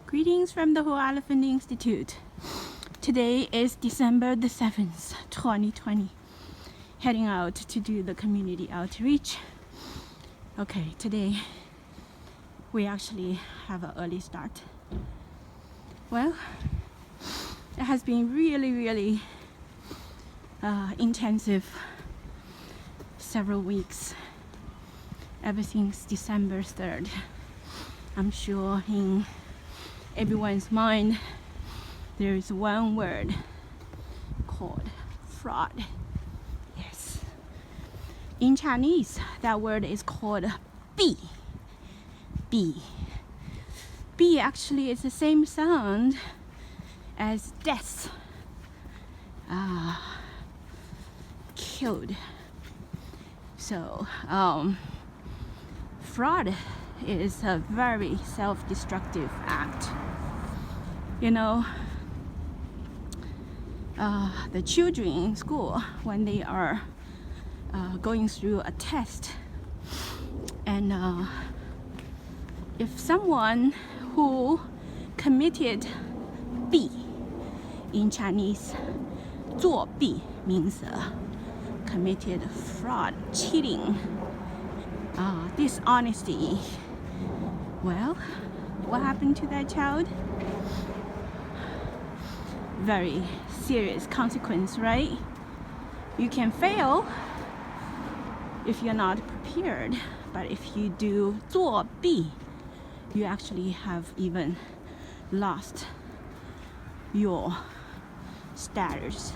Greetings from the Whole Elephant Institute. Today is December the 7th, 2020. Heading out to do the community outreach. Okay, today we actually have an early start. Well, it has been really intensive several weeks ever since December 3rd. I'm sure in everyone's mind there is one word called fraud. Yes, in Chinese that word is called bi. Bi actually is the same sound as death, killed. So fraud is a very self-destructive act. You know, the children in school, when they are going through a test, and if someone who committed 弊 in Chinese, 作弊 means committed fraud, cheating, dishonesty. Well, what happened to that child? Very serious consequence, right? You can fail if you're not prepared, but if you do 作弊, you actually have even lost your status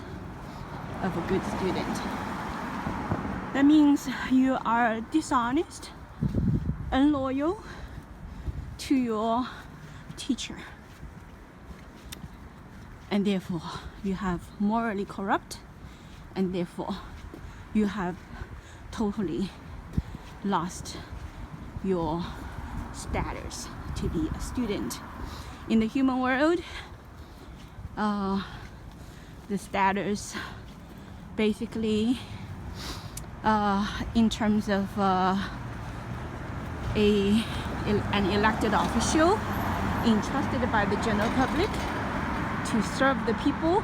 of a good student. That means you are dishonest, unloyal to your teacher, and therefore you have morally corrupt, and therefore you have totally lost your status to be a student. In the human world, the status basically in terms of an elected official entrusted by the general public to serve the people.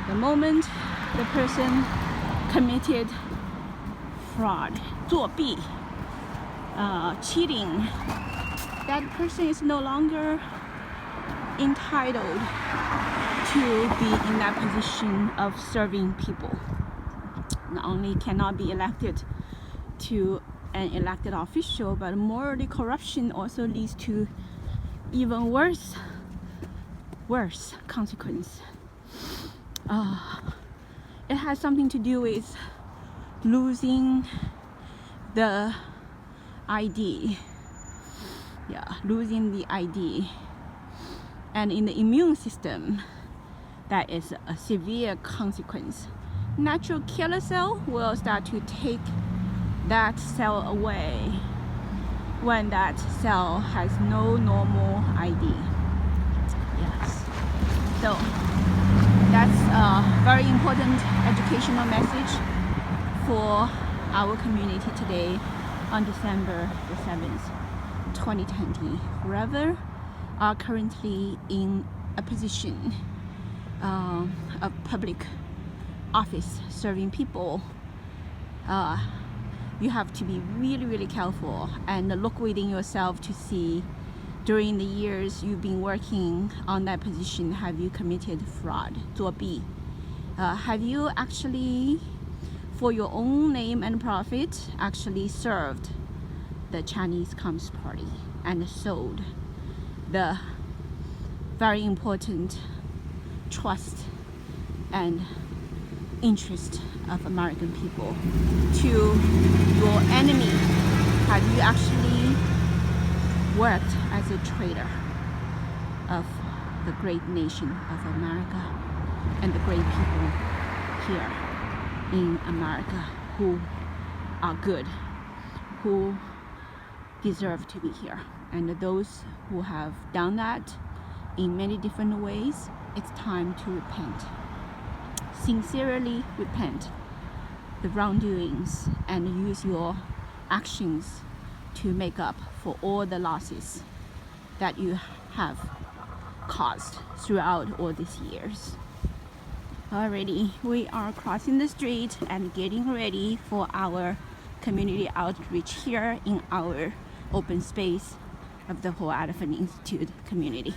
The moment the person committed fraud, 作弊, cheating, that person is no longer entitled to be in that position of serving people. Not only cannot be elected to an elected official, but morally corruption also leads to even worse consequence. It has something to do with losing the ID. Losing the ID. And in the immune system, that is a severe consequence. Natural killer cell will start to take that cell away when that cell has no normal ID. Yes. So that's a very important educational message for our community today on December the 7th, 2020. Whoever are currently in a position of public office serving people, you have to be really careful and look within yourself to see, during the years you've been working on that position, have you committed fraud, 作弊? Have you actually, for your own name and profit, actually served the Chinese Communist Party and sold the very important trust and interest of American people to your enemy? Have you actually worked as a traitor of the great nation of America and the great people here in America who are good, who deserve to be here? And those who have done that in many different ways, it's time to repent. Sincerely repent the wrongdoings and use your actions to make up for all the losses that you have caused throughout all these years. Alrighty, we are crossing the street and getting ready for our community outreach here in our open space of the Whole Elephant Institute community.